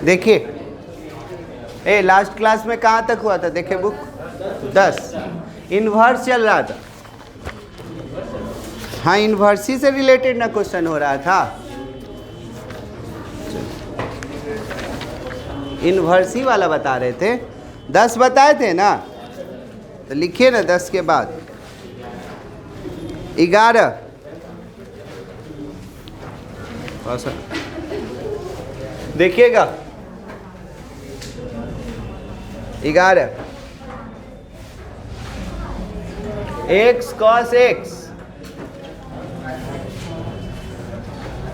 देखिए, ए last class में कहाँ तक हुआ था? देखिए बुक 10 इन्वर्स चल रहा था। हाँ, इन्वर्स ही से रिलेटेड ना क्वेश्चन हो रहा था, इन्वर्स ही वाला बता रहे थे। 10 बताए थे ना, तो लिखिए ना 10 के बाद 11 देखिएगा 11 x cos x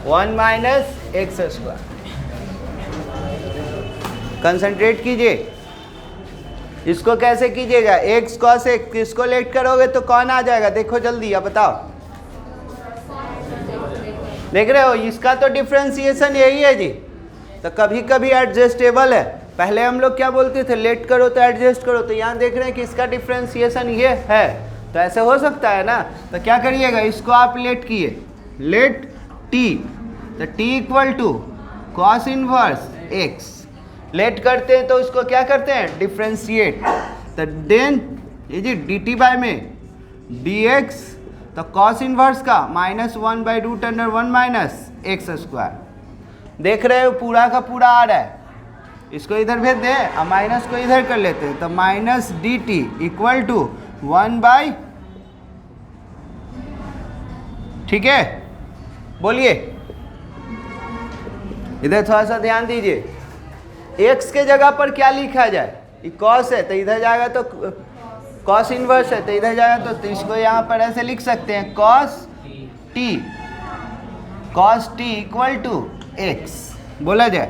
1 minus x square. Concentrate कीजिए, इसको कैसे कीजिएगा? x cos x किसको लेट करोगे तो कौन आ जाएगा? देखो जल्दी, अब बताओ। देख रहे हो, इसका तो डिफ्रेंसिएशन यही है जी। तो कभी कभी एडजस्टेबल है। पहले हम लोग क्या बोलते थे? लेट करो तो एडजस्ट करो। तो यहाँ देख रहे हैं कि इसका डिफ्रेंसिएशन ये है, तो ऐसे हो सकता है ना। तो क्या करिएगा, इसको आप लेट किए, लेट t, तो t equal to cos inverse x। Let करते हैं तो उसको क्या करते हैं? डिफ्रेंशिएट। तो देन ये जी dt बाय में dx, तो कॉस इनवर्स का -1/√1 माइनस एक्स स्क्वायर। देख रहे हो पूरा का पूरा आ रहा है, इसको इधर भेज दें और माइनस को इधर कर लेते हैं। तो माइनस dt इक्वल टू 1/, ठीक है, बोलिए। इधर थोड़ा सा ध्यान दीजिए, x के जगह पर क्या लिखा जाए? ये कॉस है तो इधर जाएगा, तो कॉस इनवर्स है तो इधर जाएगा, तो इसको यहाँ पर ऐसे लिख सकते हैं cos t equal to x बोला जाए।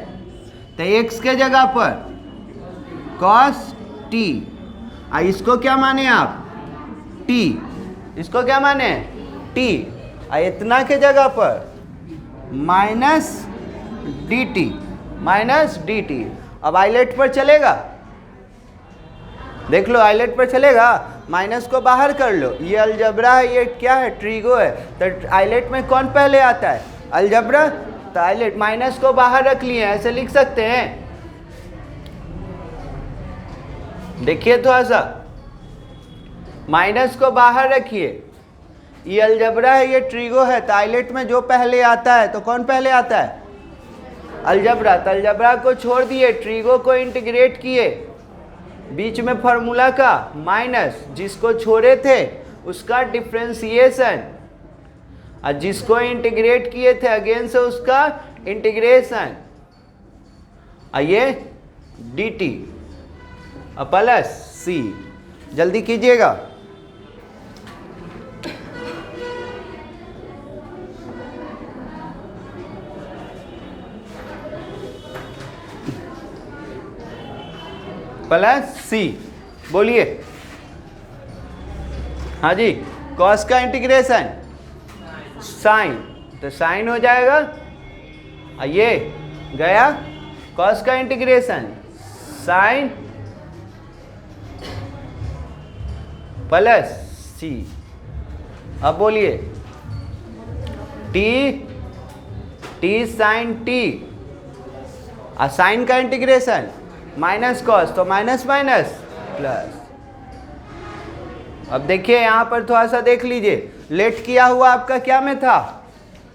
तो x के जगह पर कॉस t, इसको क्या माने आप? t, इसको क्या माने? t, इतना के जगह पर माइनस dt। अब आइलेट पर चलेगा, देख लो आइलेट पर चलेगा। माइनस को बाहर कर लो, ये अलजबरा है, ये क्या है? ट्रीगो है। तो आइलेट में कौन पहले आता है? अलजबरा। तो आइलेट माइनस को बाहर रख लिए, ऐसे लिख सकते हैं। देखिए थोड़ा सा, माइनस को बाहर रखिए, ये अलजबरा है, ये ट्रीगो है। तो आइलेट में जो पहले आता है तो कौन पहले आता है? अलजबरा। तो अलजबरा को छोड़ दिए, ट्रीगो को इंटीग्रेट किए, बीच में फार्मूला का माइनस, जिसको छोड़े थे उसका डिफ्रेंसिएशन, और जिसको इंटीग्रेट किए थे अगेन से उसका इंटीग्रेशन, ये dt प्लस c। जल्दी कीजिएगा। प्लस c, बोलिए। हाँ जी, कॉस का इंटीग्रेशन साइन, तो साइन हो जाएगा, ये गया कॉस का इंटीग्रेशन साइन प्लस c। अब बोलिए t साइन t, साइन का इंटीग्रेशन माइनस कॉस, तो माइनस माइनस प्लस। अब देखिए यहाँ पर थोड़ा सा देख लीजिए, लेट किया हुआ आपका क्या में था?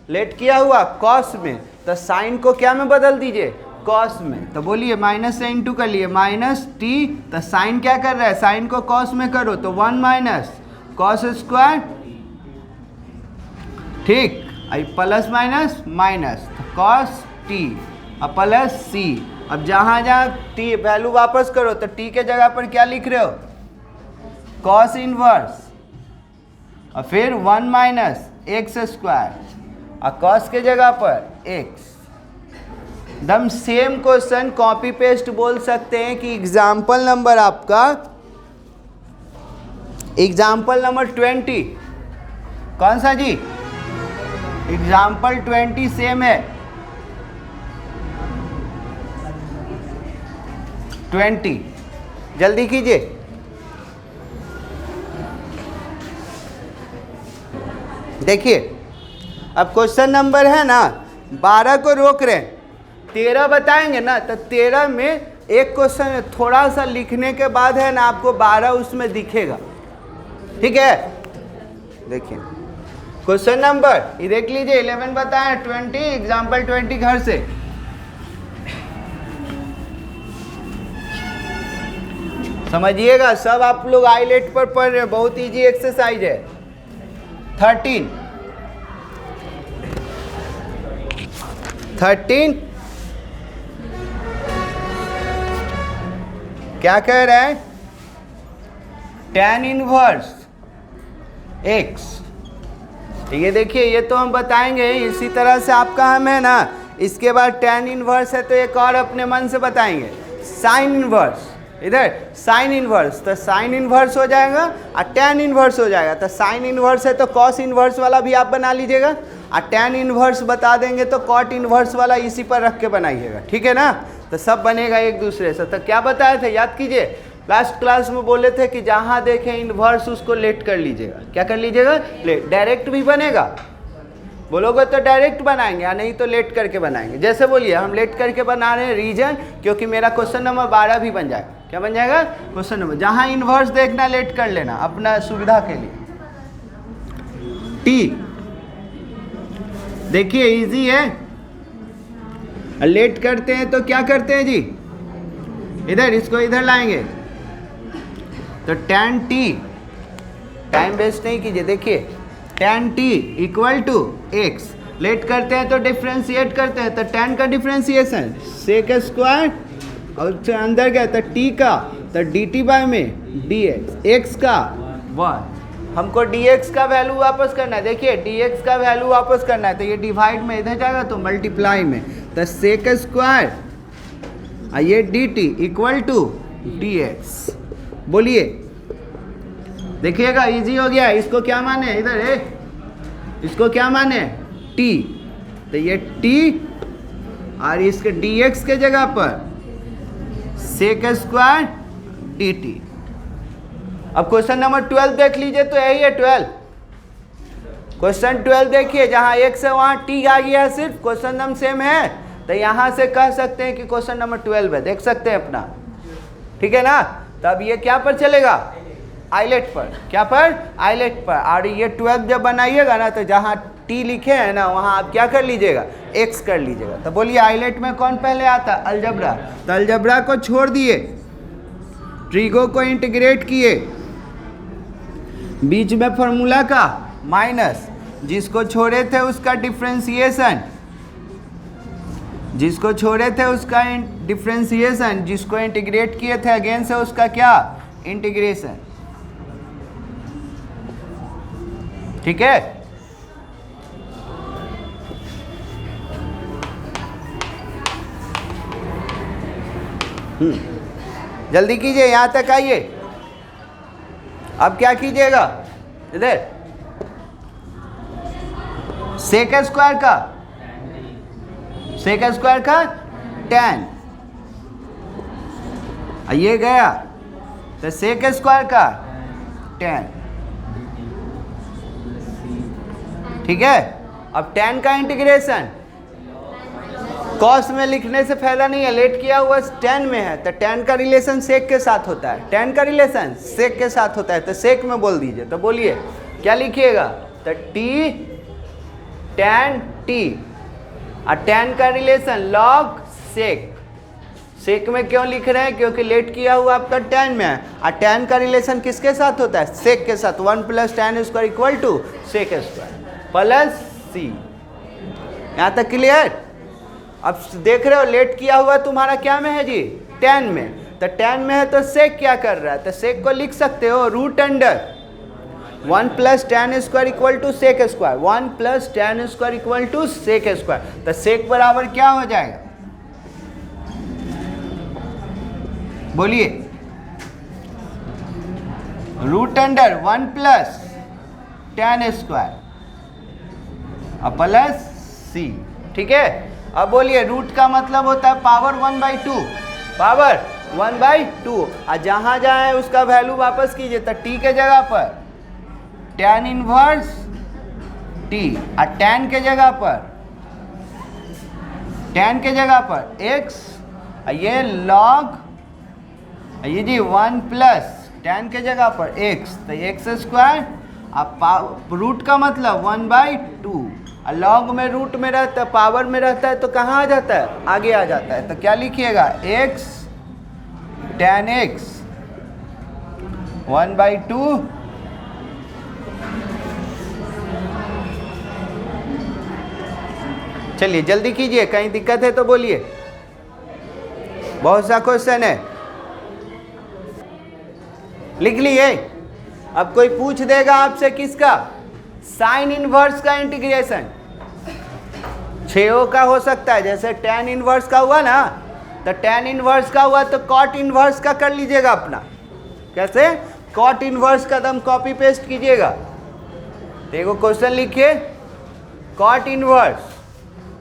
लेट किया हुआ कॉस में, तो साइन को क्या में बदल दीजिए? कॉस में। तो बोलिए माइनस से इंटू कर लिए, माइनस टी, तो साइन क्या कर रहा है? साइन को कॉस में करो, तो 1 माइनस कॉस स्क्वायर, ठीक, plus minus minus cos T और प्लस सी। अब जहाँ जहाँ टी वैल्यू वापस करो, तो टी के जगह पर क्या लिख रहे हो? कॉस इनवर्स, और फिर 1 माइनस एक्स स्क्वायर, और कॉस के जगह पर एक्स। एकदम सेम क्वेश्चन कॉपी पेस्ट बोल सकते हैं कि एग्जाम्पल नंबर आपका, एग्जाम्पल नंबर 20 कौन सा जी? एग्जाम्पल 20 सेम है, 20। जल्दी कीजिए। देखिए अब क्वेश्चन नंबर है ना 12 को रोक रहे हैं, 13 बताएंगे ना, तो 13 में एक क्वेश्चन थोड़ा सा लिखने के बाद है ना आपको 12 उसमें दिखेगा। ठीक है, देखिए क्वेश्चन नंबर ये देख लीजिए 11 बताएं, 20 एग्जाम्पल 20 घर से। समझिएगा, सब आप लोग आईलेट पर पढ़ रहे हैं, बहुत इजी एक्सरसाइज है। 13 क्या कह रहे हैं, tan इनवर्स x। ये देखिए, ये तो हम बताएंगे, इसी तरह से आपका हम है ना, इसके बाद tan इनवर्स है तो एक और अपने मन से बताएंगे, साइन इनवर्स। इधर साइन इनवर्स, तो साइन इनवर्स हो जाएगा और tan इनवर्स हो जाएगा। तो साइन इनवर्स है तो कॉस इनवर्स वाला भी आप बना लीजिएगा, और tan इनवर्स बता देंगे तो कॉट इनवर्स वाला इसी पर रख के बनाइएगा। ठीक है ना, तो सब बनेगा एक दूसरे से। तो क्या बताए थे, याद कीजिए, लास्ट क्लास में बोले थे कि जहाँ देखें इनवर्स उसको लेट कर लीजिएगा। क्या कर लीजिएगा, लेट। डायरेक्ट भी बनेगा, बोलोगे तो डायरेक्ट बनाएंगे, या नहीं तो लेट करके बनाएंगे। जैसे बोलिए हम लेट करके बना रहे हैं रीजन, क्योंकि मेरा क्वेश्चन नंबर 12 भी बन जाएगा। क्या बन जाएगा, क्वेश्चन नंबर, जहाँ इनवर्स देखना लेट कर लेना अपना सुविधा के लिए। टी देखिए इजी है, लेट करते हैं तो क्या करते हैं जी, इधर इसको इधर लाएंगे, तो tan t, टाइम वेस्ट नहीं कीजिए, देखिए tan t equal to x। Let करते हैं तो डिफ्रेंशिएट करते हैं, तो tan का डिफ्रेंशिएशन सेक स्क्वायर, और अंदर गया तो t का, तो dt बाय में dx, x का 1। हमको dx का वैल्यू वापस करना है, देखिए dx का वैल्यू वापस करना है, तो ये डिवाइड में इधर जाएगा तो मल्टीप्लाई में, तो सेक स्क्वायर और ये dt इक्वल टू dx। बोलिए, देखिएगा इजी हो गया। इसको क्या माने, इधर है, इसको क्या माने t, तो ये t और इसके dx के जगह पर सेक स्क्वायर dt। अब क्वेश्चन नंबर 12 देख लीजिए, तो यही है 12। क्वेश्चन 12 देखिए, जहाँ x है वहाँ t आ गया है, सिर्फ क्वेश्चन नंबर सेम है, तो यहाँ से कह सकते हैं कि क्वेश्चन नंबर 12 है, देख सकते हैं अपना। ठीक है ना, तब ये क्या पर चलेगा, आइलेट पर। क्या पर, आइलेट पर। और ये 12 जब बनाइएगा ना, तो जहाँ t लिखे हैं ना वहाँ आप क्या कर लीजिएगा, x कर लीजिएगा। तो बोलिए आइलेट में कौन पहले आता, अलजबरा। तो अलजबरा को छोड़ दिए, ट्रिगो को इंटीग्रेट किए, बीच में फॉर्मूला का माइनस, जिसको छोड़े थे उसका डिफरेंशिएशन, जिसको छोड़े थे उसका डिफरेंशिएशन, जिसको इंटीग्रेट किए थे अगेन से उसका क्या, इंटीग्रेशन। ठीक है, जल्दी कीजिए, यहां तक आइए। अब क्या कीजिएगा, इधर सेक स्क्वायर का, सेक स्क्वायर का tan, ये गया तो सेक स्क्वायर का tan। ठीक है, अब tan का इंटीग्रेशन कॉस में लिखने से फायदा नहीं है, लेट किया हुआ tan में है, तो tan का रिलेशन सेक के साथ होता है, tan का रिलेशन सेक के साथ होता है, तो सेक में बोल दीजिए। तो बोलिए क्या लिखिएगा, तो t tan t, और tan का रिलेशन log सेक। सेक में क्यों लिख रहे हैं, क्योंकि लेट किया हुआ आपका tan में है, और tan का रिलेशन किसके साथ होता है, सेक के साथ। 1 + tan square equal to sec square plus c। यहाँ तक क्लियर। अब देख रहे हो लेट किया हुआ तुम्हारा क्या में है जी, tan में, तो tan में है तो सेक क्या कर रहा है, तो सेक को लिख सकते हो root under 1 + tan square equal to sec square, 1 + tan square equal to sec square. तो सेक बराबर क्या हो जाएगा, बोलिए, root under 1 + tan square plus c। ठीक है, अब बोलिए रूट का मतलब होता है पावर 1/2, पावर 1/2, और जहाँ जाए उसका वैल्यू वापस कीजिए, तो t के जगह पर tan इनवर्स t, और tan के जगह पर tan के जगह पर x, ये log, ये जी 1 प्लस tan के जगह पर x, तो एक्स स्क्वायर, अब रूट का मतलब 1/2, लॉग में रूट में रहता है, पावर में रहता है तो कहाँ आ जाता है, आगे आ जाता है। तो क्या लिखिएगा, x tan x 1/2 चलिए जल्दी कीजिए, कहीं दिक्कत है तो बोलिए, बहुत सा क्वेश्चन है, लिख लिए। अब कोई पूछ देगा आपसे किसका, साइन इनवर्स का इंटीग्रेशन, 6 का हो सकता है, जैसे tan इनवर्स का हुआ ना, तो tan इनवर्स का हुआ तो cot इनवर्स का कर लीजिएगा अपना। कैसे, cot इनवर्स का दम कॉपी पेस्ट कीजिएगा। देखो क्वेश्चन लिखिए, cot इनवर्स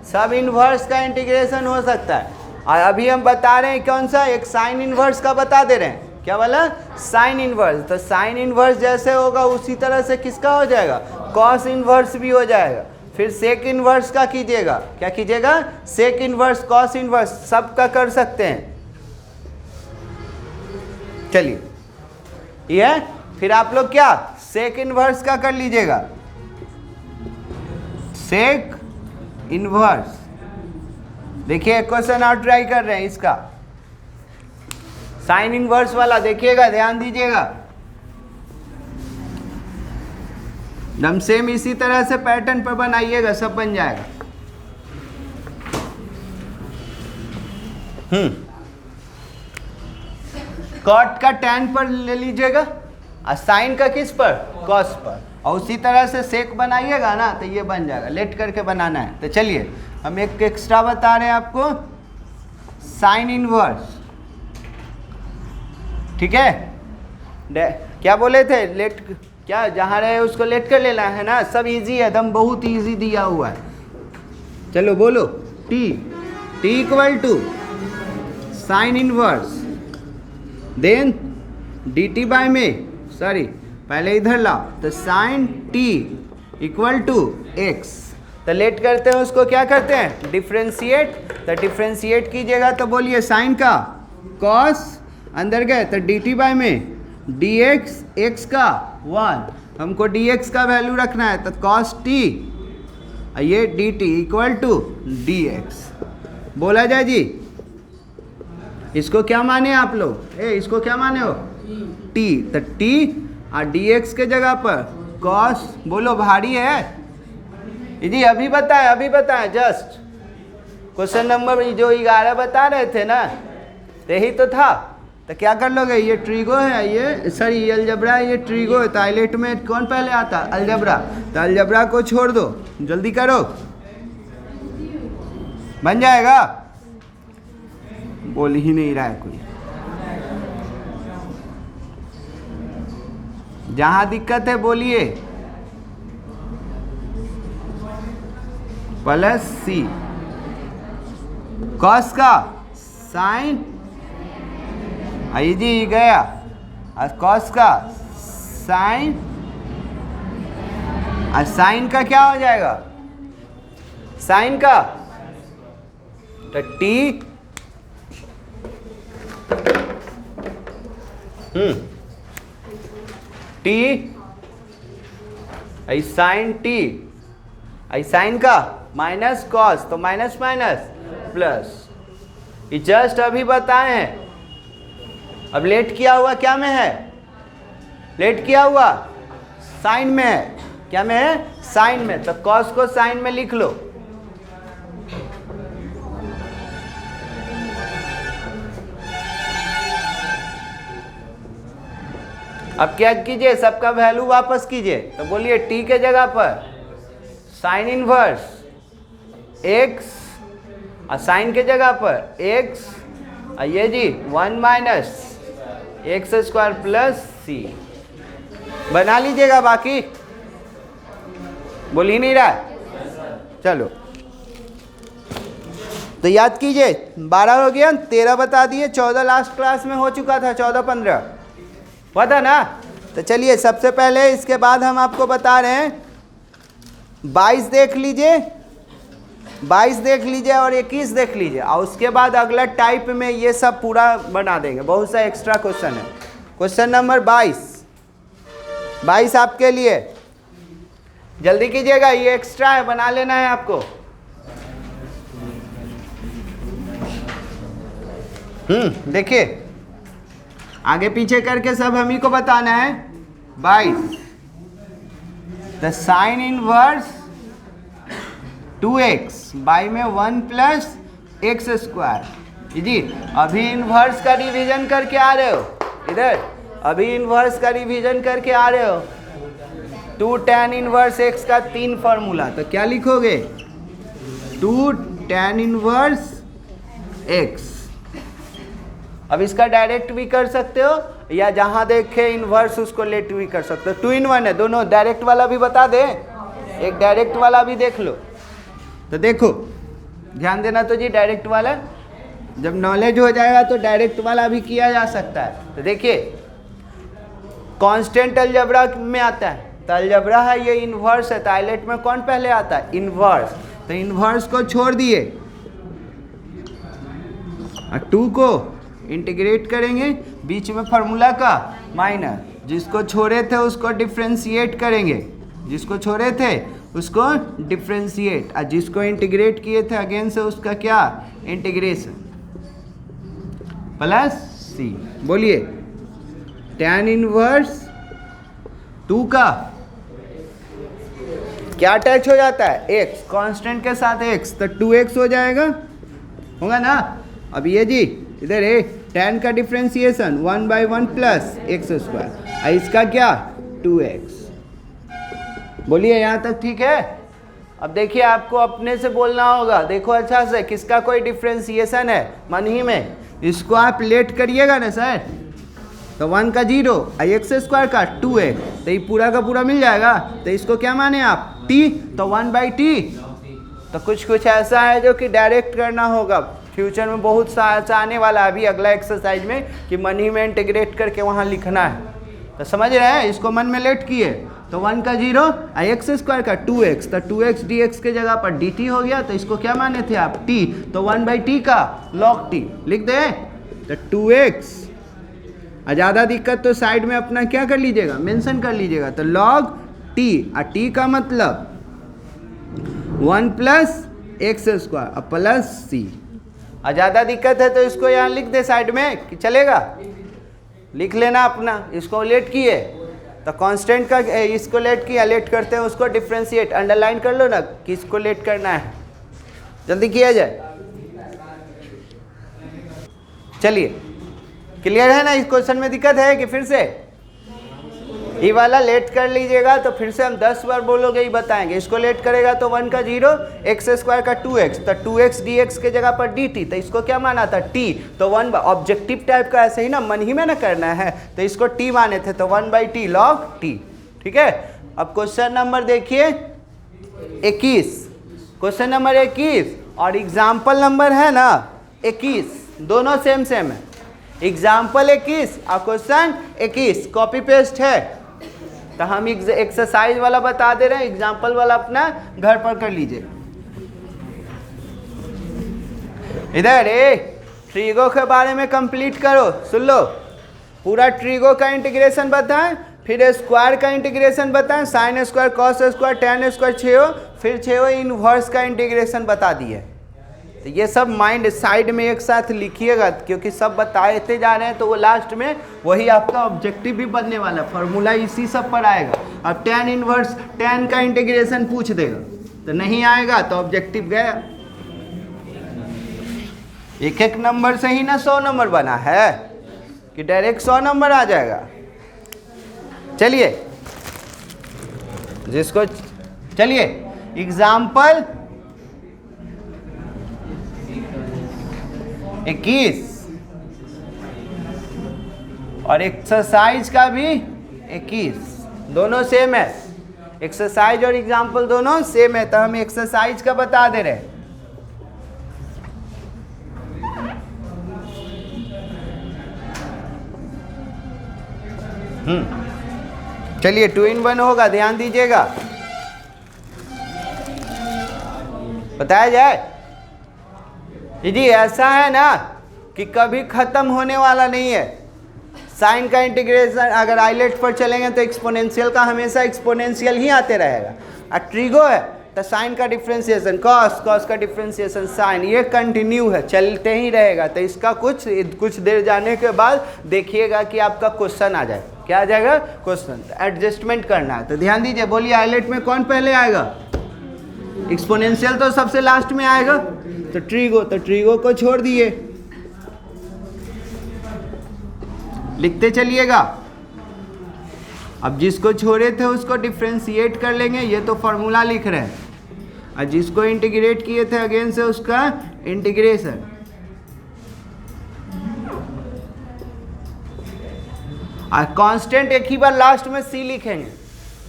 सब इनवर्स का इंटीग्रेशन हो सकता है, और अभी हम बता रहे हैं कौन सा, एक साइन इनवर्स का बता दे रहे हैं। क्या बोला, साइन इनवर्स, तो साइन इनवर्स जैसे होगा उसी तरह से किसका हो जाएगा, कॉस इनवर्स भी हो जाएगा। फिर सेक इनवर्स का कीजिएगा, क्या कीजिएगा, सेक इनवर्स, कॉस इनवर्स, सब का कर सकते हैं। चलिए ये फिर आप लोग क्या सेक इनवर्स का कर लीजिएगा, सेक इनवर्स। देखिए क्वेश्चन और ट्राई कर रहे हैं इसका, साइन इनवर्स वाला देखिएगा, ध्यान दीजिएगा, एकदम सेम इसी तरह से पैटर्न पर बनाइएगा, सब बन जाएगा। कॉट का टैन पर ले लीजिएगा, और साइन का किस पर, कॉस पर, और उसी तरह से सेक बनाइएगा ना तो ये बन जाएगा, लेट करके बनाना है। तो चलिए हम एक एक्स्ट्रा बता रहे हैं आपको, साइन इनवर्स, ठीक है, क्या बोले थे, लेट, क्या जहाँ रहे उसको लेट कर लेना है ना, सब इजी है, एकदम बहुत इजी दिया हुआ है। चलो बोलो, t equal to sine inverse, then dt by में, सॉरी पहले इधर लाओ, तो sine t equal to x, तो लेट करते हैं उसको, क्या करते हैं, डिफ्रेंशिएट, तो डिफ्रेंशिएट कीजिएगा तो बोलिए साइन का कॉस, अंदर गए तो dt बाय में dx, x का 1, हमको dx का वैल्यू रखना है, तो cos t, ये dt इक्वल टू dx, बोला जाए जी। इसको क्या माने आप लोग, इसको क्या माने हो, t, तो t और dx के जगह पर cos, बोलो भारी है जी, अभी बताएं जस्ट क्वेश्चन नंबर जो 11 बता रहे थे ना, यही तो था। तो क्या कर लोगे, ये ट्रीगो है, ये सॉरी ये अलजबरा है, ये ट्रीगो है, तो आइलेट में कौन पहले आता, अलजबरा, तो अलजबरा को छोड़ दो, जल्दी करो, बन जाएगा, बोल ही नहीं रहा है कोई। जहां दिक्कत है बोलिए, प्लस सी, कॉस का साइन, आई जी गया, और कॉस का साइन, और साइन का क्या हो जाएगा, साइन का तो टी, टी, आई साइन टी, आई साइन का माइनस कॉस, तो माइनस माइनस प्लस, ये जस्ट अभी बताए हैं। अब लेट किया हुआ क्या में है, लेट किया हुआ साइन में है, क्या में है, साइन में, तो कॉस को साइन में लिख लो। अब क्या कीजिए, सबका वैल्यू वापस कीजिए, तो बोलिए t के जगह पर साइन इनवर्स x, और साइन के जगह पर x, और ये जी 1 माइनस एक्स स्क्वायर प्लस सी, बना लीजिएगा, बाकी बोल ही नहीं रहा। चलो तो याद कीजिए, 12 हो गया, 13 बता दिए, 14 लास्ट क्लास में हो चुका था, 14-15 पता ना। तो चलिए सबसे पहले, इसके बाद हम आपको बता रहे हैं 22 देख लीजिए, 22 देख लीजिए और 21 देख लीजिए, और उसके बाद अगला टाइप में ये सब पूरा बना देंगे। बहुत सा एक्स्ट्रा क्वेश्चन है। क्वेश्चन नंबर 22 आपके लिए, जल्दी कीजिएगा, ये एक्स्ट्रा है, बना लेना है आपको। देखिए आगे पीछे करके सब हम ही को बताना है। 22 the sine inverse 2x by में 1 प्लस एक्स स्क्वायर। जी अभी इनवर्स का रिवीजन करके आ रहे हो, इधर अभी इनवर्स का रिवीजन करके आ रहे हो। 2 tan इनवर्स x का 3 फॉर्मूला, तो क्या लिखोगे? 2 tan इनवर्स x। अब इसका डायरेक्ट भी कर सकते हो, या जहां देखे इनवर्स उसको लेट भी कर सकते हो। 2 in 1 है दोनों। डायरेक्ट वाला भी बता दे, एक डायरेक्ट वाला भी देख लो। तो देखो ध्यान देना तो जी, डायरेक्ट वाला जब नॉलेज हो जाएगा तो डायरेक्ट वाला भी किया जा सकता है। तो देखिए कांस्टेंट अलजेब्रा में आता है, तो अलजेब्रा है ये इनवर्स है, तो आइलेट में कौन पहले आता है? इनवर्स। तो इनवर्स को छोड़ दिए और 2 को इंटीग्रेट करेंगे, बीच में फार्मूला का माइनस, जिसको छोड़े थे उसको डिफ्रेंशिएट करेंगे, जिसको छोड़े थे उसको डिफ्रेंशिएट, और जिसको इंटीग्रेट किए थे अगेन से उसका क्या? इंटीग्रेशन प्लस सी। बोलिए tan इनवर्स 2 का क्या अटैच हो जाता है? x, कांस्टेंट के साथ x, तो 2x हो जाएगा, होगा ना। अब ये जी इधर है tan का डिफ्रेंशिएशन 1/1 प्लस एक्स स्क्वायर, और इसका क्या? 2x। बोलिए यहाँ तक ठीक है? अब देखिए आपको अपने से बोलना होगा, देखो अच्छा से, किसका कोई डिफ्रेंशिएशन है मन ही में, इसको आप लेट करिएगा ना सर, तो 1 का 0 और एक्स स्क्वायर का 2x, तो ये पूरा का पूरा मिल जाएगा। तो इसको क्या माने आप? t, तो 1/t। तो कुछ ऐसा है जो कि डायरेक्ट करना होगा, फ्यूचर में बहुत सा आने वाला है अभी अगला एक्सरसाइज में, कि मनी में इंटीग्रेट करके वहाँ लिखना है। तो समझ रहे हैं? इसको मन में लेट किए, तो 1 का 0 और एक्स स्क्वायर का 2x, तो 2x dx के जगह पर dt हो गया। तो इसको क्या माने थे आप? t, तो 1/t का log t लिख दे, तो 2x। और ज़्यादा दिक्कत तो साइड में अपना क्या कर लीजिएगा? मेंशन कर लीजिएगा। तो log t, और t का मतलब 1 प्लस एक्स स्क्वायर और प्लस c। और ज़्यादा दिक्कत है तो इसको यहाँ लिख दे साइड में, कि चलेगा? लिख लेना अपना। इसको लेट किए तो कांस्टेंट का इसको लेट किया, लेट करते हैं उसको डिफ्रेंशिएट, अंडरलाइन कर लो ना कि इसको लेट करना है, जल्दी किया जाए। चलिए क्लियर है ना? इस क्वेश्चन में दिक्कत है कि फिर से ये वाला लेट कर लीजिएगा तो फिर से हम 10 बार बोलोगे ही बताएंगे। इसको लेट करेगा तो 1 का 0 एक्स स्क्वायर का 2x, तो 2x dx के जगह पर dt, तो इसको क्या माना था? t, तो 1 ऑब्जेक्टिव टाइप का ऐसे ही ना मन ही में ना करना है, तो इसको t माने थे, तो 1/t log t। ठीक है। अब क्वेश्चन नंबर देखिए 21, क्वेश्चन नंबर 21 और एग्जाम्पल नंबर है ना 21, दोनों सेम सेम है। एग्जाम्पल 21 और क्वेश्चन 21 कॉपी पेस्ट है, तो हम एक्सरसाइज वाला बता दे रहे हैं, एग्जाम्पल वाला अपना घर पर कर लीजिए। इधर ट्रिगो के बारे में कंप्लीट करो, सुन लो। पूरा ट्रिगो का इंटीग्रेशन बताएं, फिर स्क्वायर का इंटीग्रेशन बताएं, sine square, cos square, ten square 6, फिर 6 इनवर्स का इंटीग्रेशन बता दिए। तो ये सब माइंड साइड में एक साथ लिखिएगा, क्योंकि सब बताते जा रहे हैं, तो वो लास्ट में वही आपका ऑब्जेक्टिव भी बनने वाला, फॉर्मूला इसी सब पर आएगा। अब टेन इनवर्स, टेन का इंटीग्रेशन पूछ देगा, तो नहीं आएगा तो ऑब्जेक्टिव गया। एक एक नंबर से ही ना 100 नंबर बना है, कि डायरेक्ट 100 नंबर आ जाएगा। चलिए जिसको, चलिए एग्जाम्पल 21 और एक्सरसाइज का भी 21, दोनों सेम है। एक्सरसाइज और एग्जाम्पल दोनों सेम है, तो हम एक्सरसाइज का बता दे रहे हैं। चलिए 2 in 1 होगा, ध्यान दीजिएगा। बताया जाए जी। ऐसा है ना कि कभी खत्म होने वाला नहीं है। साइन का इंटीग्रेशन अगर आइलेट पर चलेंगे तो एक्सपोनेंशियल का हमेशा एक्सपोनेंशियल ही आते रहेगा। और ट्रिगो है तो साइन का डिफ्रेंशिएशन कॉस, कॉस का डिफ्रेंशिएशन साइन, ये कंटिन्यू है, चलते ही रहेगा। तो इसका कुछ देर जाने के बाद देखिएगा कि आपका क्वेश्चन आ जाए। क्या आ जाएगा? क्वेश्चन। एडजस्टमेंट करना है। तो ध्यान दीजिए, बोलिए आइलेट में कौन पहले आएगा? एक्सपोनेंशियल तो सबसे लास्ट में आएगा। तो ट्रिगो को छोड़ दिए, लिखते चलिएगा। अब जिसको छोड़े थे उसको डिफ्रेंशिएट कर लेंगे, ये तो फॉर्मूला लिख रहे हैं। और जिसको इंटीग्रेट किए थे अगेन से उसका इंटीग्रेशन। और कांस्टेंट एक ही बार लास्ट में सी लिखेंगे,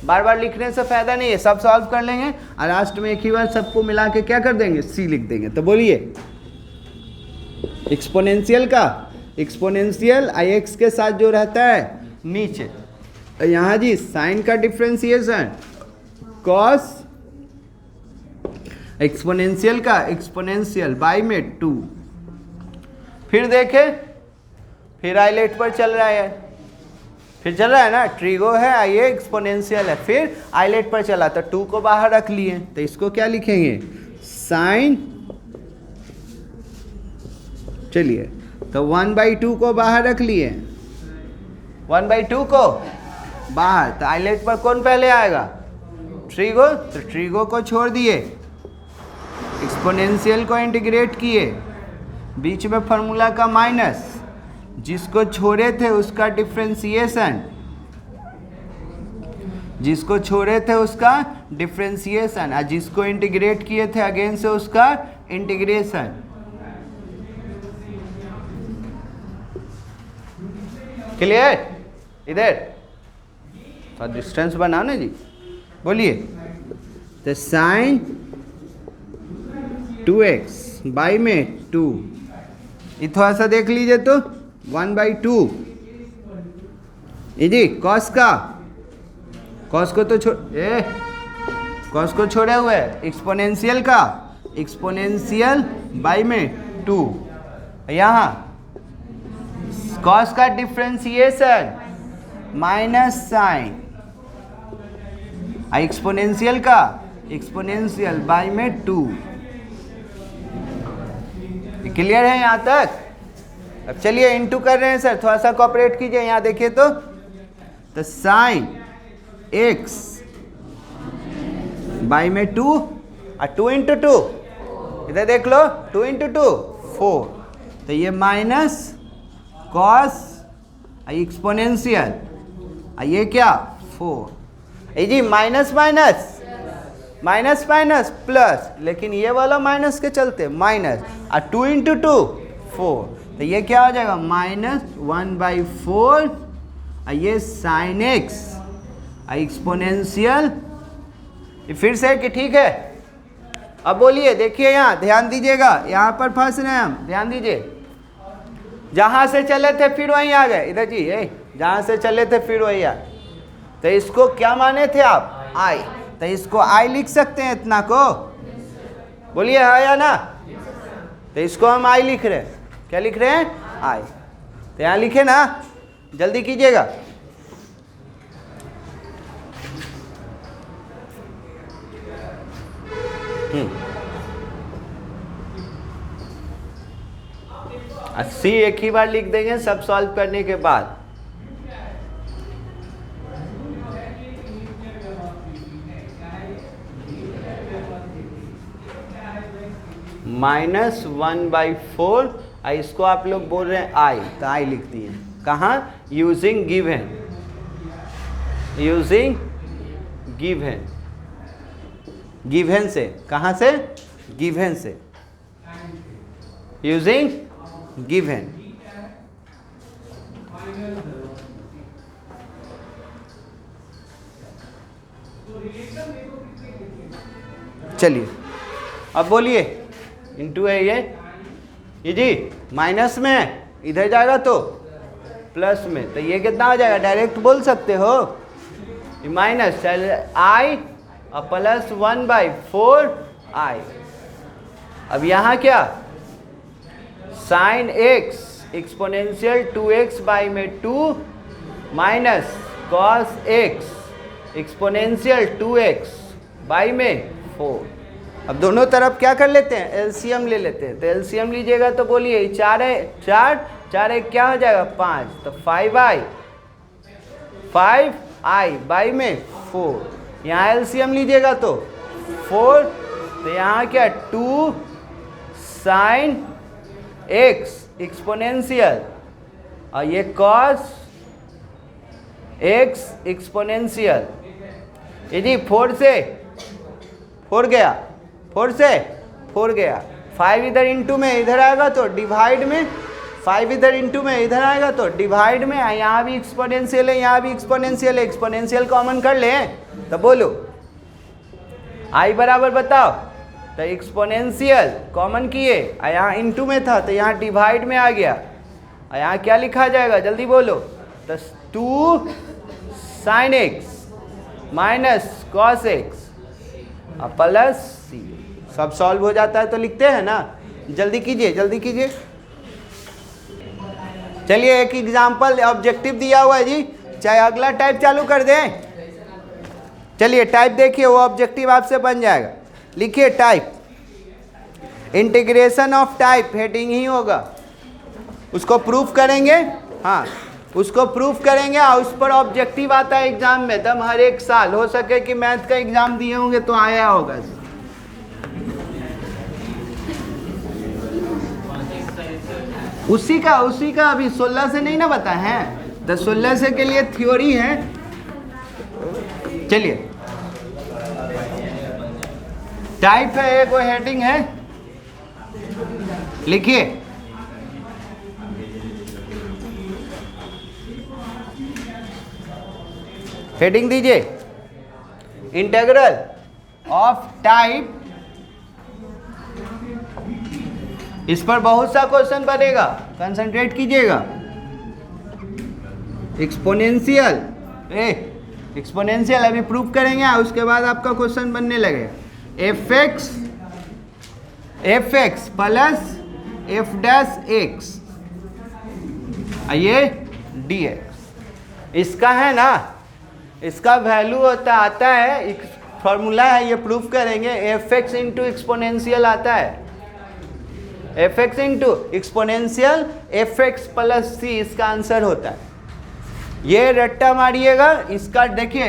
बार बार लिखने से फायदा नहीं है। सब सॉल्व कर लेंगे और लास्ट में एक ही बार सबको मिला के क्या कर देंगे? सी लिख देंगे। तो बोलिए एक्सपोनेंशियल का एक्सपोनेंशियल आई एक्स के साथ जो रहता है नीचे, यहाँ जी साइन का डिफ्रेंशिएशन कॉस, एक्सपोनेंशियल का एक्सपोनेंशियल बाई में 2। फिर देखें, फिर आइलेट पर चल रहा है, फिर चल रहा है ना, ट्रिगो है, ये एक्सपोनेंशियल है, फिर आइलेट पर चला तो 2 को बाहर रख लिए। तो इसको क्या लिखेंगे? साइन, चलिए तो 1/2 को बाहर रख लिए, 1/2 को बाहर। तो आइलेट पर कौन पहले आएगा? ट्रिगो। तो ट्रिगो को छोड़ दिए, एक्सपोनेंशियल को इंटीग्रेट किए, बीच में फार्मूला का माइनस, जिसको छोड़े थे उसका डिफ्रेंशिएशन, जिसको छोड़े थे उसका डिफ्रेंशिएशन, और जिसको इंटीग्रेट किए थे अगेन से उसका इंटीग्रेशन। क्लियर? इधर थोड़ा डिस्टेंस बनाओ ना जी। बोलिए तो साइन 2x बाई में 2, ये थोड़ा सा देख लीजिए तो 1/2। ये जी कॉस का, कॉस को तो कॉस को छोड़े हुए, एक्सपोनेंशियल का एक्सपोनेंशियल बाई में 2, यहाँ कॉस का डिफ्रेंशिएशन माइनस साइन, एक्सपोनेंशियल का एक्सपोनेंशियल बाई में 2। क्लियर है यहाँ तक? अब चलिए इनटू कर रहे हैं सर, थोड़ा सा कोऑपरेट कीजिए। यहाँ देखिए तो साइन x बाई में 2 और 2 × 2, इधर देख लो 2 × 2 4। तो ये माइनस कॉस एक्सपोनेंशियल, ये क्या 4। जी minus minus minus minus plus, लेकिन ये वाला माइनस के चलते माइनस, और 2 × 2 4। तो ये क्या हो जाएगा? -1/4, ये साइन एक्स एक्सपोनेंशियल। फिर से कि ठीक है? अब बोलिए, देखिए यहाँ ध्यान दीजिएगा, यहाँ पर फंस रहे हैं हम, ध्यान दीजिए। जहाँ से चले थे फिर वहीं आ गए। इधर जी जहाँ से चले थे फिर वहीं आ। तो इसको क्या माने थे आप? आई। तो इसको आई लिख सकते हैं इतना को, बोलिए हाँ या ना? तो इसको हम आई लिख रहे हैं। क्या लिख रहे हैं? आई। तो यहाँ लिखे ना, जल्दी कीजिएगा। सी एक ही बार लिख देंगे सब सॉल्व करने के बाद। -1/4, इसको आप लोग बोल रहे हैं आई, तो आई लिख दिए। कहाँ? Using given, using given, given से, कहाँ से? गिवन से, यूजिंग गिवन। चलिए अब बोलिए, इंटू है ये जी माइनस में, इधर जाएगा तो प्लस में, तो ये कितना हो जाएगा? डायरेक्ट बोल सकते हो, माइनस चल आई और प्लस 1/4 आई। अब यहाँ क्या, sine x exponential 2x by में 2 minus cos x exponential 2x by में 4। अब दोनों तरफ क्या कर लेते हैं, एलसीएम ले लेते हैं। तो एलसीएम लीजिएगा तो बोलिए 4 है 4, 4 एक क्या हो जाएगा 5, तो 5i बाई में 4। यहाँ एलसीएम लीजिएगा तो 4, तो यहाँ क्या 2 साइन एक्स एक्सपोनेंशियल और ये कॉस एक्स एक्सपोनेंशियल। ये जी 4 से 4 गया, 4 से 4 गया, 5 इधर इंटू में इधर आएगा तो डिवाइड में, 5 इधर इंटू में इधर आएगा तो डिवाइड में, यहाँ भी एक्सपोनेंशियल है यहाँ भी एक्सपोनेंशियल है, एक्सपोनेंशियल कॉमन कर ले तो बोलो आई बराबर बताओ, तो एक्सपोनेंशियल कॉमन किए, यहाँ इंटू में था तो यहाँ डिवाइड में आ गया, और यहाँ क्या लिखा जाएगा जल्दी बोलो, तो 2 sine X minus cos X plus C. सब सॉल्व हो जाता है तो लिखते हैं ना, जल्दी कीजिए जल्दी कीजिए। चलिए एक एग्जाम्पल ऑब्जेक्टिव दिया हुआ है जी, चाहे अगला टाइप चालू कर दें। चलिए टाइप देखिए, वो ऑब्जेक्टिव आपसे बन जाएगा। लिखिए type, integration of type heading ही होगा, उसको प्रूफ करेंगे। हाँ उसको प्रूफ करेंगे और उस पर ऑब्जेक्टिव आता है एग्जाम में दम हर एक साल। हो सके कि मैथ का एग्जाम दिए होंगे तो आया होगा। उसी का अभी 16 से नहीं ना बता है, तो 16 से के लिए थ्योरी है। चलिए टाइप है, एक वो हेडिंग है, लिखिए हेडिंग दीजिए इंटीग्रल ऑफ टाइप। इस पर बहुत सा क्वेश्चन बनेगा, कंसंट्रेट कीजिएगा। एक्सपोनेंशियल एक्सपोनेंशियल अभी प्रूफ करेंगे, उसके बाद आपका क्वेश्चन बनने लगेगा। F X plus F dash x, ये डी एक्स, इसका है ना, इसका वैल्यू आता है, फॉर्मूला है, ये प्रूफ करेंगे। एफ एक्स इंटू एक्सपोनेंशियल आता है, F X into exponential F X plus C इसका आंसर होता है। ये रट्टा मारिएगा, इसका देखिए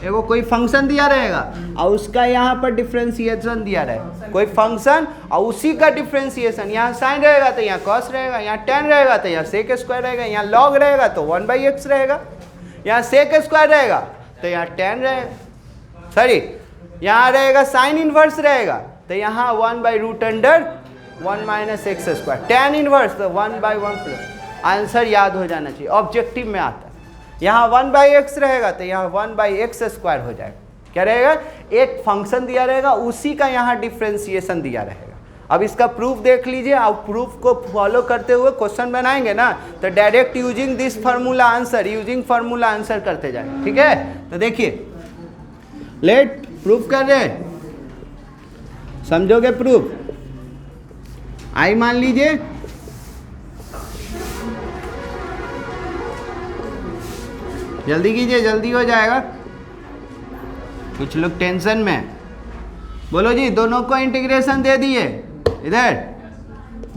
एगो कोई फंक्शन दिया रहेगा और उसका यहाँ पर डिफ्रेंसिएशन दिया रहेगा, कोई फंक्शन और उसी का डिफ्रेंसिएशन, यहाँ साइन रहेगा तो यहाँ कॉस रहेगा, यहाँ टेन रहेगा तो यहाँ सेक स्क्वायर रहेगा, यहाँ लॉग रहेगा तो 1/x रहेगा, यहाँ सेक स्क्वायर रहेगा तो यहाँ टेन रहेगा, सॉरी यहाँ रहेगा साइन इनवर्स रहेगा तो यहाँ 1/√1 minus x square, tan inverse तो 1/1+। आंसर याद हो जाना चाहिए, ऑब्जेक्टिव में आता है। यहाँ 1/x रहेगा तो यहाँ 1/x स्क्वायर हो जाएगा। क्या रहेगा, एक फंक्शन दिया रहेगा उसी का यहाँ डिफ्रेंसिएशन दिया रहेगा। अब इसका प्रूफ देख लीजिए, आप प्रूफ को फॉलो करते हुए क्वेश्चन बनाएंगे ना, तो direct using this formula answer, using formula answer करते जाएंगे। ठीक है, तो देखिए लेट प्रूफ कर रहे हैं, समझोगे प्रूफ। आई मान लीजिए, जल्दी कीजिए जल्दी हो जाएगा, कुछ लोग टेंशन में। बोलो जी, दोनों को इंटीग्रेशन दे दिए, इधर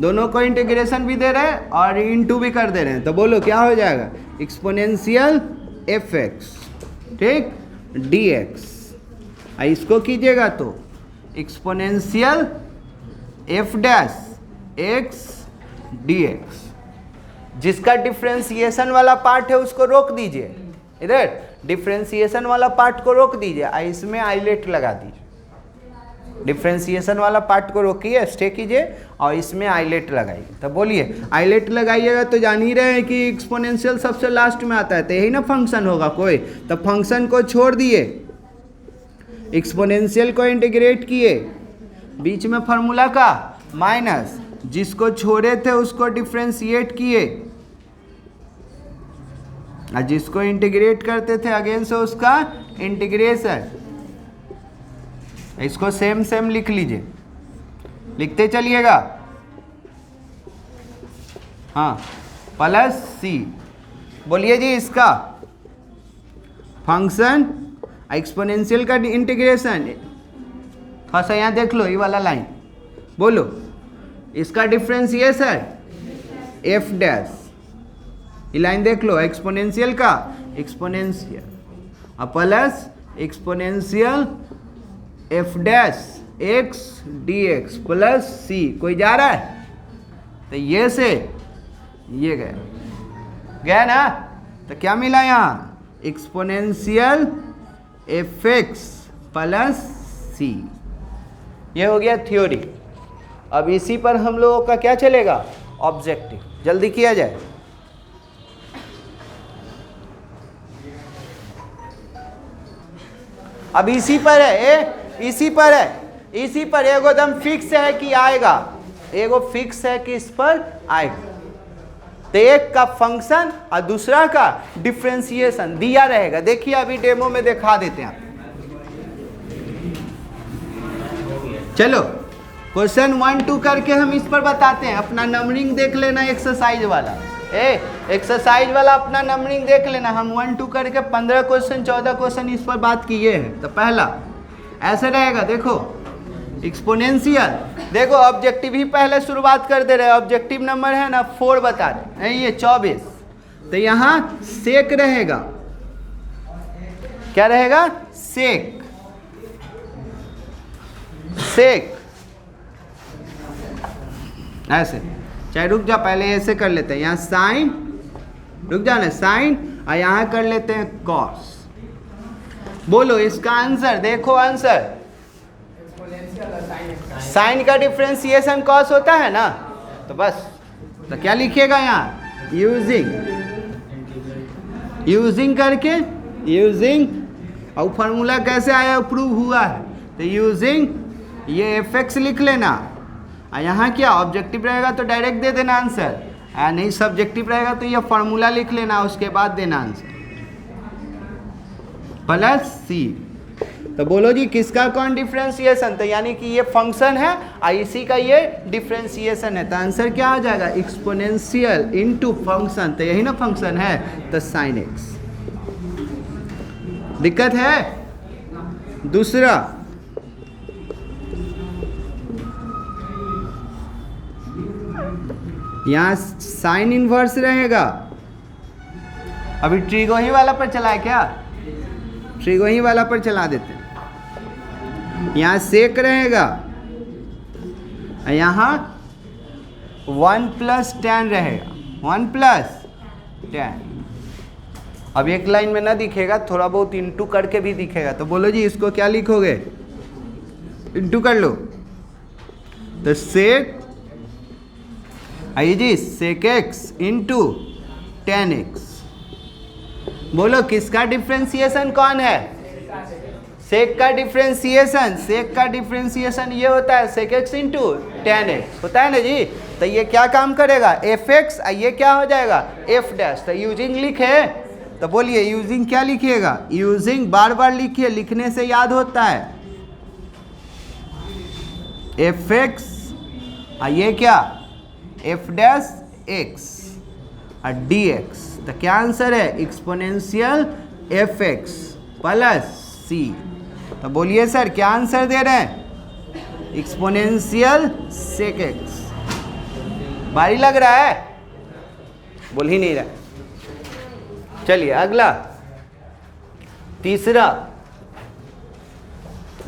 दोनों को इंटीग्रेशन भी दे रहे हैं और इनटू भी कर दे रहे हैं, तो बोलो क्या हो जाएगा, एक्सपोनेंशियल एफ एक्स, ठीक, डी एक्स। इसको कीजिएगा तो exponential F dash X D x. जिसका डिफ्रेंसिएशन वाला पार्ट है उसको रोक दीजिए, इधर डिफ्रेंसिएशन वाला पार्ट को रोक दीजिए, इसमें आइलेट लगा दीजिए। डिफ्रेंसिएशन वाला पार्ट को रोकिए, स्टे कीजिए और इसमें आइलेट लगाइए। तो बोलिए, आइलेट लगाइएगा तो जान ही रहे हैं कि एक्सपोनेंशियल सबसे लास्ट में आता है, तो यही ना फंक्शन होगा कोई, तो फंक्शन को छोड़ दिए, एक्सपोनेंशियल को इंटीग्रेट किए, बीच में फार्मूला का माइनस, जिसको छोड़े थे उसको डिफ्रेंशिएट किए, और जिसको इंटीग्रेट करते थे अगेन से उसका इंटीग्रेशन। इसको सेम सेम लिख लीजिए, लिखते चलिएगा। हाँ, प्लस सी। बोलिए जी इसका फंक्शन एक्सपोनेंशियल का इंटीग्रेशन, थोड़ा सा यहाँ देख लो ये वाला लाइन, बोलो इसका डिफरेंशिएशन एफ डैश, ये लाइन देख लो एक्सपोनेंशियल का, exponential plus exponential F dash X D X plus C. कोई जा रहा है तो ये से ये गया ना, तो क्या मिला यहाँ एक्सपोनेंशियल एफ एक्स प्लस सी। ये हो गया थ्योरी। अब इसी पर हम लोगों का क्या चलेगा, ऑब्जेक्टिव। जल्दी किया जाए। अब इसी पर है, इसी पर है, इसी पर एगो एकदम फिक्स है कि आएगा, एगो फिक्स है कि इस पर आएगा। तो एक का फंक्शन और दूसरा का डिफरेंशिएशन दिया रहेगा। देखिए अभी डेमो में दिखा देते हैं। चलो क्वेश्चन 1 2 करके हम इस पर बताते हैं। अपना नंबरिंग देख लेना एक्सरसाइज वाला, एक्सरसाइज वाला अपना नंबरिंग देख लेना। हम 1 2 करके 15 क्वेश्चन 14 क्वेश्चन इस पर बात किए हैं। तो पहला ऐसे रहेगा, देखो एक्सपोनेंशियल, देखो ऑब्जेक्टिव ही पहले शुरुआत कर दे रहे हैं। ऑब्जेक्टिव नंबर है ना 4 बता रहे हैं, ये 24। तो यहाँ सेक रहेगा, क्या रहेगा, सेक, सेक ऐसे। चाहे रुक जा, पहले ऐसे कर लेते हैं, यहाँ साइन, रुक जा ना, साइन, और यहाँ कर लेते हैं कॉस। बोलो इसका आंसर, देखो आंसर, साइन का डिफरेंशिएशन कॉस होता है ना, तो बस तो क्या लिखिएगा यहाँ, यूजिंग, यूजिंग करके, यूजिंग, और फार्मूला कैसे आया, प्रूव हुआ है, तो यूजिंग ये एफ एक्स लिख लेना। और यहाँ क्या ऑब्जेक्टिव रहेगा तो डायरेक्ट दे देना आंसर, नहीं सब्जेक्टिव रहेगा तो ये फार्मूला लिख लेना, उसके बाद देना आंसर प्लस सी। तो बोलो जी किसका कौन डिफरेंशिएशन, तो यानी कि ये फंक्शन है और इसी का ये डिफरेंशिएशन है। तो आंसर क्या आ जाएगा, एक्सपोनेंशियल इनटू फंक्शन, तो यही ना फंक्शन है, तो साइन एक्स। दिक्कत है। दूसरा यहाँ साइन इनवर्स रहेगा। अभी ट्रिगोनी वाला पर चला है क्या, ट्रिगोनी वाला पर चला देते हैं। यहाँ सेक रहेगा, यहाँ 1 + tan रहेगा, 1 + tan। अब एक लाइन में ना दिखेगा, थोड़ा बहुत इंटू करके भी दिखेगा। तो बोलो जी इसको क्या लिखोगे, इंटू कर लो, तो सेक, आइए जी sec x into tan x। बोलो किसका डिफरेंशिएशन कौन है, सेक का डिफरेंशिएशन, सेक का डिफरेंशिएशन ये होता है sec x into tan x होता है ना जी। तो ये क्या काम करेगा, एफ एक्स, ये क्या हो जाएगा एफ डैश। तो यूजिंग लिखे, तो बोलिए यूजिंग क्या लिखिएगा, यूजिंग बार बार लिखिए, लिखने से याद होता है, एफ एक्स, ये क्या एफ डैश एक्स और डी एक्स। तो क्या आंसर है, exponential F X plus C. तो बोलिए सर क्या आंसर दे रहे हैं, एक्सपोनेंशियल सेक एक्स। भारी लग रहा है, बोल ही नहीं रहा। चलिए अगला, तीसरा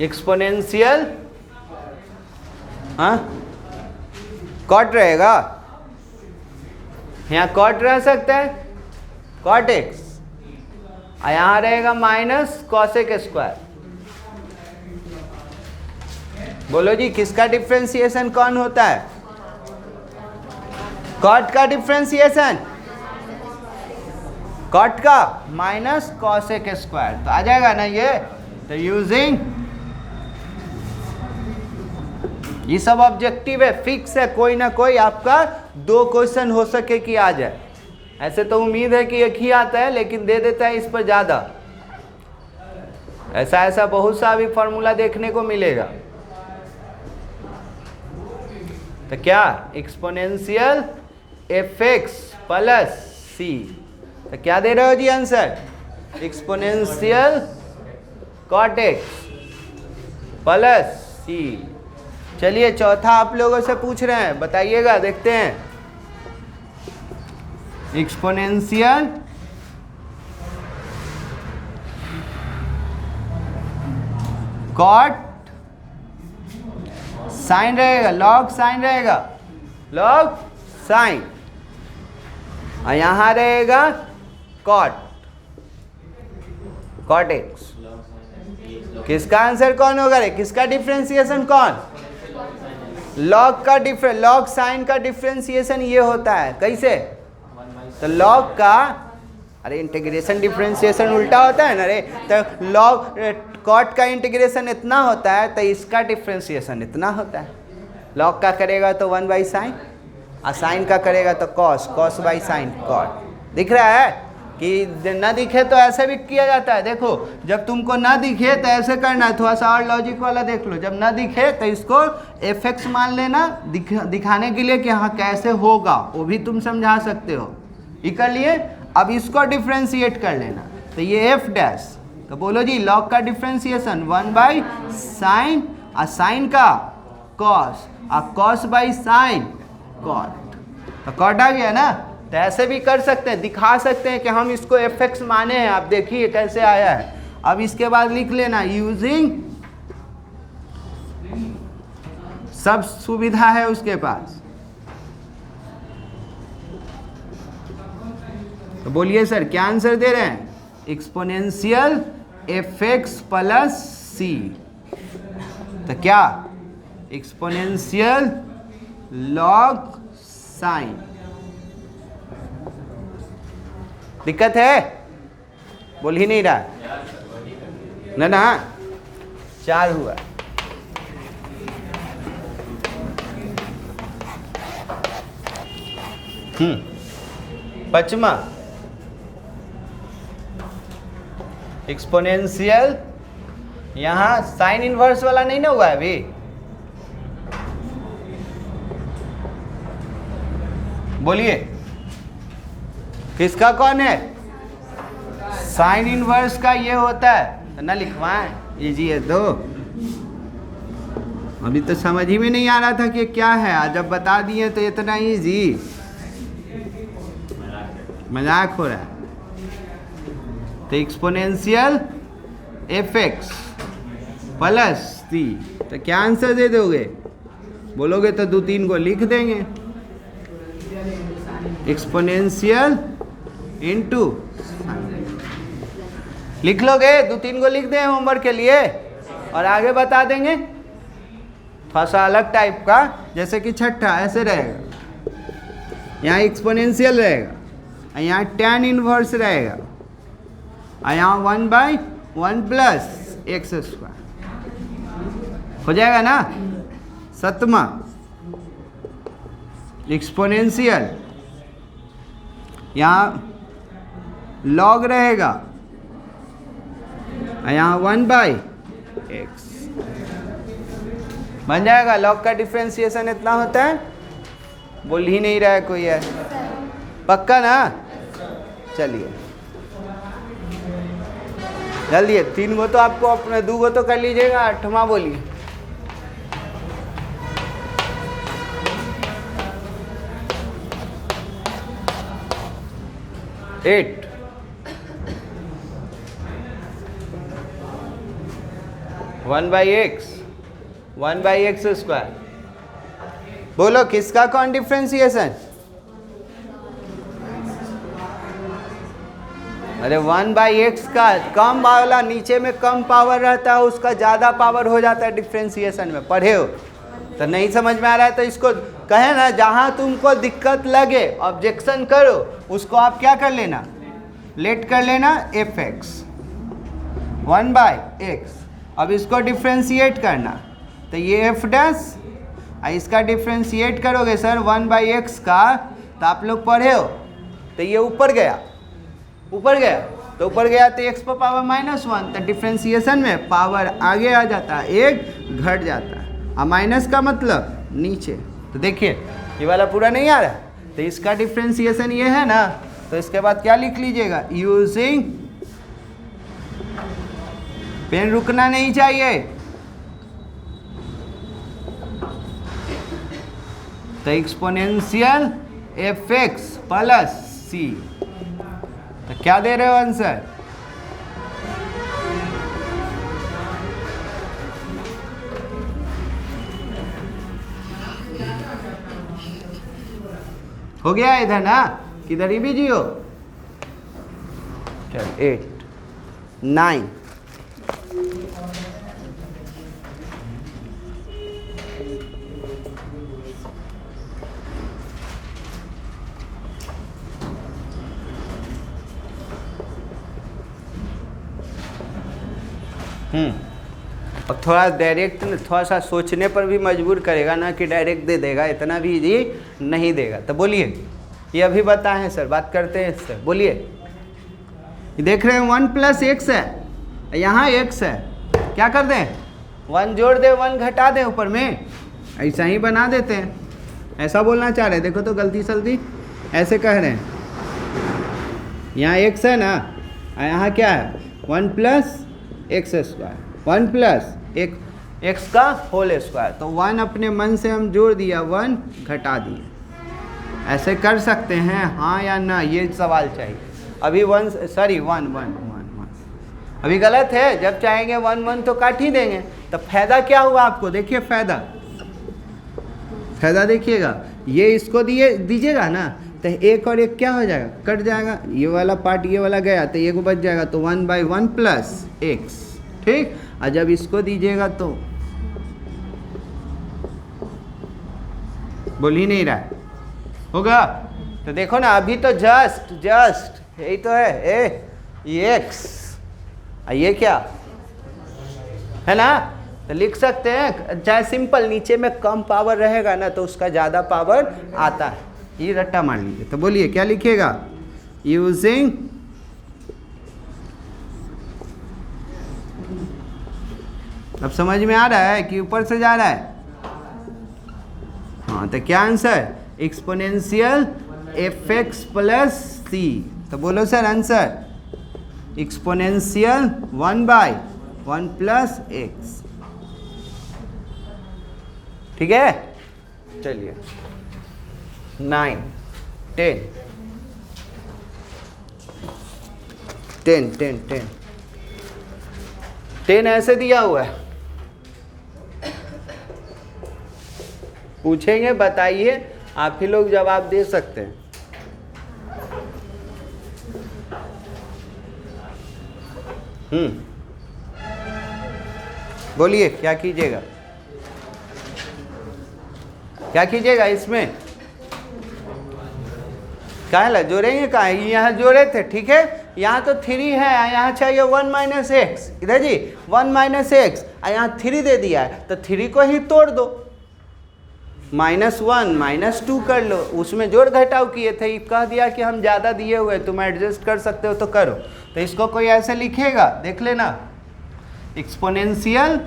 एक्सपोनेंशियल, हाँ कॉट रहेगा, यहाँ कॉट रह सकता है कॉट एक्स, और यहाँ रहेगा माइनस कॉसेक स्क्वायर। बोलो जी किसका डिफरेंशिएशन कौन होता है, कॉट का डिफरेंशिएशन, कॉट का माइनस कॉसेक स्क्वायर। तो आ जाएगा ना ये। तो यूजिंग, ये सब ऑब्जेक्टिव है, फिक्स है, कोई ना कोई आपका 2 क्वेश्चन हो सके कि आ जाए। ऐसे तो उम्मीद है कि एक ही आता है, लेकिन दे देता है इस पर ज़्यादा। ऐसा बहुत सा अभी फॉर्मूला देखने को मिलेगा। तो क्या exponential F X plus C, तो क्या दे रहे हो जी answer, exponential cot X plus C. चलिए चौथा आप लोगों से पूछ रहे हैं, बताइएगा, देखते हैं। एक्सपोनेंशियल कॉट साइन रहेगा, लॉग साइन रहेगा, लॉग साइन, और यहां रहेगा कॉट, कॉट एक्स। किसका आंसर कौन होगा रे, किसका डिफरेंशिएशन कौन, लॉग का लॉग साइन का डिफरेंशिएशन ये होता है, कैसे, तो लॉग का, अरे इंटीग्रेशन डिफरेंशिएशन उल्टा होता है ना रे, तो लॉग कॉट का इंटीग्रेशन इतना होता है तो इसका डिफरेंशिएशन इतना होता है। लॉग का करेगा तो 1 बाई साइन, और साइन का करेगा तो cos, cos by sine cot. दिख रहा है कि ना दिखे तो ऐसे भी किया जाता है। देखो जब तुमको ना दिखे तो ऐसे करना है, थोड़ा सा और लॉजिक वाला देख लो। जब ना दिखे तो इसको एफ एक्स मान लेना, दिखाने के लिए कि हाँ कैसे होगा वो भी तुम समझा सकते हो। ये कर लिए, अब इसको डिफ्रेंशिएट कर लेना, तो ये एफ डैश, तो बोलो जी लॉग का डिफ्रेंशिएशन 1 बाई साइन, और साइन का कॉस, और कॉस बाई साइन कॉट, तो कॉट आ गया ना। तो ऐसे भी कर सकते हैं, दिखा सकते हैं कि हम इसको एफ एक्स माने हैं। आप देखिए कैसे आया है। अब इसके बाद लिख लेना यूजिंग, सब सुविधा है उसके पास। तो बोलिए सर क्या आंसर दे रहे हैं, exponential F X plus C, तो क्या एक्सपोनेंशियल लॉग साइन। दिक्कत है, बोल ही नहीं रहा ना ना, 4 हुआ। पचमा एक्सपोनेंशियल, यहां साइन इनवर्स वाला नहीं ना हुआ है अभी, बोलिए किसका कौन है, साइन इनवर्स का ये होता है ना, लिखवाएं, इजी है। तो अभी तो समझ ही में नहीं आ रहा था कि क्या है, आज जब बता दिए तो इतना इजी, मजाक हो रहा है। तो exponential F X plus C, तो क्या आंसर दे दोगे, बोलोगे तो 2-3 को लिख देंगे, एक्सपोनेंशियल इनटू, लिख लोगे, 2-3 को लिख दें होमवर्क के लिए, और आगे बता देंगे थोड़ा सा अलग टाइप का, जैसे कि छठा ऐसे रहेगा, यहाँ एक्सपोनेंशियल रहेगा, यहाँ tan इनवर्स रहेगा, और यहाँ 1 बाई 1 प्लस एक्स स्क्वायर हो जाएगा ना। 7वां एक्सपोनेंशियल, यहाँ लॉग रहेगा, यहाँ 1 बाई एक्स बन जाएगा। लॉग का डिफरेंशिएशन इतना होता है, बोल ही नहीं रहा है कोई है, पक्का ना। चलिए जल्दी, 3 गो तो आपको अपने 2 गो तो कर लीजिएगा, 8वां बोलिए। Eight, one by x square, बोलो किसका कौन डिफ्रेंशिएशन, अरे 1 बाई एक्स का कम वाला नीचे में कम पावर रहता है, उसका ज़्यादा पावर हो जाता है डिफ्रेंशिएशन में, पढ़े हो तो नहीं समझ में आ रहा है तो इसको कहे ना, जहाँ तुमको दिक्कत लगे ऑब्जेक्शन करो, उसको आप क्या कर लेना, लेट कर लेना एफ एक्स 1 बाई एक्स। अब इसको डिफ्रेंशिएट करना, तो ये एफ डैश, इसका डिफ्रेंशिएट करोगे सर 1 बाई एक्स का, तो आप लोग पढ़े हो, तो ये ऊपर गया, ऊपर गया तो ऊपर गया तो एक्स पर पावर -1, तो डिफ्रेंशिएशन में पावर आगे आ जाता है, एक घट जाता है, और माइनस का मतलब नीचे। तो देखिए ये वाला पूरा नहीं आ रहा, तो इसका डिफ्रेंसिएशन ये है ना, तो इसके बाद क्या लिख लीजिएगा, यूजिंग, पेन रुकना नहीं चाहिए, तो exponential F X plus C. तो क्या दे रहे हो आंसर, हो गया इधर ना, किधर ही बिजी हो। चल 8 9 अब थोड़ा डायरेक्ट, थोड़ा सा सोचने पर भी मजबूर करेगा ना, कि डायरेक्ट दे देगा, इतना भी इजी नहीं देगा। तो बोलिए, ये अभी बताएं सर, बात करते हैं सर, बोलिए। देख रहे हैं 1 प्लस एक्स है, यहाँ एक्स है, क्या कर दें, 1 जोड़ दे 1 घटा दें ऊपर में, ऐसा ही बना देते हैं। ऐसा बोलना चाह रहे हैं, देखो तो गलती सलती ऐसे कह रहे हैं। यहाँ एक्स है ना, यहाँ क्या है, 1 plus x square, 1 plus x का होल स्क्वायर, तो 1 अपने मन से हम जोड़ दिया, 1 घटा दिए। ऐसे कर सकते हैं हाँ या ना, ये सवाल चाहिए। अभी 1 अभी गलत है, जब चाहेंगे 1 1 तो काट ही देंगे। तो फायदा क्या हुआ आपको, देखिए फायदा देखिएगा, ये इसको दीजिएगा ना, तो एक और एक क्या हो जाएगा, कट जाएगा, ये वाला पार्ट ये वाला गया, तो ये को बच जाएगा, तो 1/1 प्लस एक्स, ठीक। और जब इसको दीजिएगा तो बोल ही नहीं रहा है, होगा। तो देखो ना, अभी तो जस्ट यही तो है, ये एक्स, ये क्या है ना, तो लिख सकते हैं चाहे सिंपल, नीचे में कम पावर रहेगा ना तो उसका ज़्यादा पावर आता है, ये रट्टा मान लीजिए। तो बोलिए क्या लिखिएगा, यूजिंग, अब समझ में आ रहा है कि ऊपर से जा रहा है, हाँ। तो क्या answer, exponential F X plus C. तो बोलो sir answer, exponential 1/1 plus X, ठीक है। चलिए 9 10 10 10 10 10 ऐसे दिया हुआ है, पूछेंगे बताइए, आप ही लोग जवाब दे सकते हैं। बोलिए क्या कीजिएगा, इसमें क्या जोड़ेंगे, कहाँ यहाँ जोड़े थे, ठीक है। यहाँ तो 3 है, यहाँ चाहिए 1 माइनस एक्स, इधर जी 1 माइनस एक्स, यहाँ 3 दे दिया है, तो 3 को ही तोड़ दो, -1 -2 कर लो, उसमें जोड़ घटाव किए थे, ये कह दिया कि हम ज़्यादा दिए हुए, तुम एडजस्ट कर सकते हो तो करो। तो इसको कोई ऐसे लिखेगा, देख लेना, एक्सपोनेंशियल,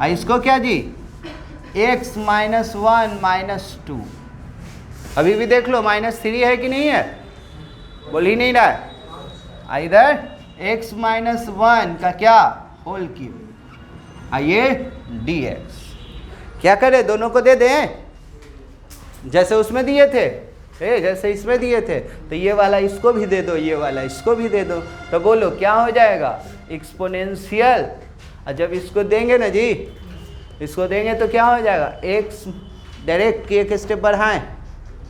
इसको क्या जी, x -1 -2, अभी भी देख लो -3 है कि नहीं है, बोल ही नहीं रहा है। इधर x -1 का क्या होल क्यूब, ये dx, क्या करें, दोनों को दे दें, जैसे उसमें दिए थे, जैसे इसमें दिए थे, तो ये वाला इसको भी दे दो, ये वाला इसको भी दे दो। तो बोलो क्या हो जाएगा, एक्सपोनेंशियल, और जब इसको देंगे ना जी, इसको देंगे तो क्या हो जाएगा, x डायरेक्ट की एक स्टेप बढ़ाएं,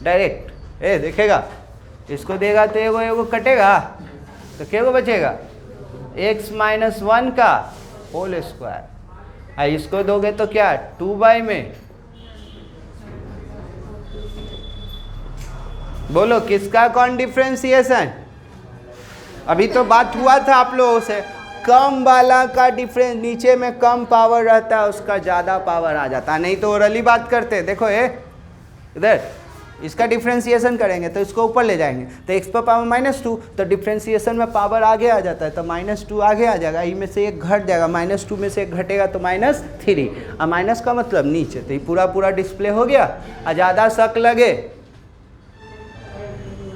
डायरेक्ट देखेगा, इसको देगा तो एगो कटेगा, तो क्या बचेगा, x -1 का होल स्क्वायर, इसको दोगे तो क्या 2 में, बोलो किसका कौन डिफ्रेंसिएशन। अभी तो बात हुआ था आप लोगों से, कम वाला का डिफरेंस, नीचे में कम पावर रहता है उसका ज़्यादा पावर आ जाता है, नहीं तो ओरली बात करते। देखो ये इधर इसका डिफ्रेंसिएशन करेंगे तो इसको ऊपर ले जाएंगे तो x पर पावर -2, तो डिफ्रेंसिएशन में पावर आगे आ जाता है तो -2 आगे आ जाएगा, ई में से एक घट जाएगा, -2 में से एक घटेगा तो -3, और माइनस का मतलब नीचे, तो ये पूरा पूरा डिस्प्ले हो गया। और ज़्यादा शक लगे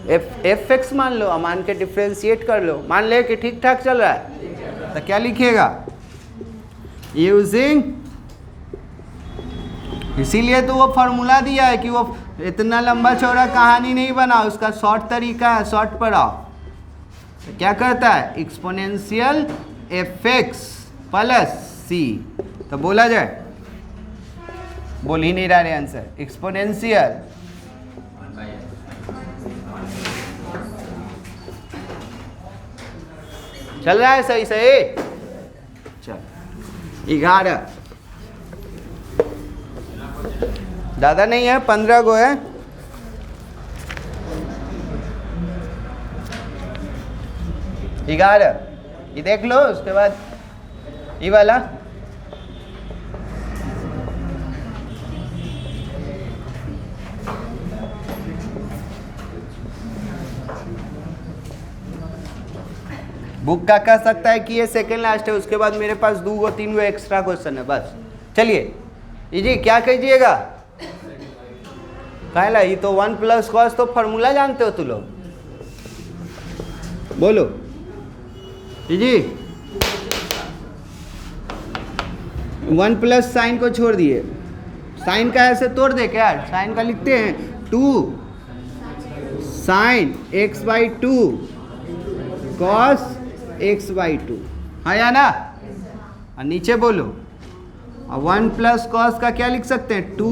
एफ एक्स मान लो और मान के डिफ्रेंशिएट कर लो, मान ले कि ठीक ठाक चल रहा है तो क्या लिखिएगा, यूजिंग, इसीलिए तो वो फॉर्मूला दिया है कि वो इतना लंबा चौड़ा कहानी नहीं बना, उसका शॉर्ट तरीका है, शॉर्ट पढ़ाओ। तो क्या करता है, exponential F X plus C, तो बोला जाए, बोल ही नहीं रहा रे आंसर, एक्सपोनेंशियल चल रहा है सही सही, चल 11 ज़्यादा नहीं है, 15 गो है। ये देख लो, उसके बाद ये वाला बुक का कह सकता है कि ये सेकंड लास्ट है, उसके बाद मेरे पास 2-3 गो एक्स्ट्रा क्वेश्चन है बस। चलिए जी क्या कीजिएगा, कहला ये तो 1 + cos तो फॉर्मूला जानते हो तुम लोग, बोलो जी 1 + साइन को छोड़ दिए, साइन का ऐसे तोड़ दे क्या, साइन का लिखते हैं 2 sin x/2 cos x/2, हाँ या ना, और नीचे बोलो, और 1 + cos का क्या लिख सकते हैं, 2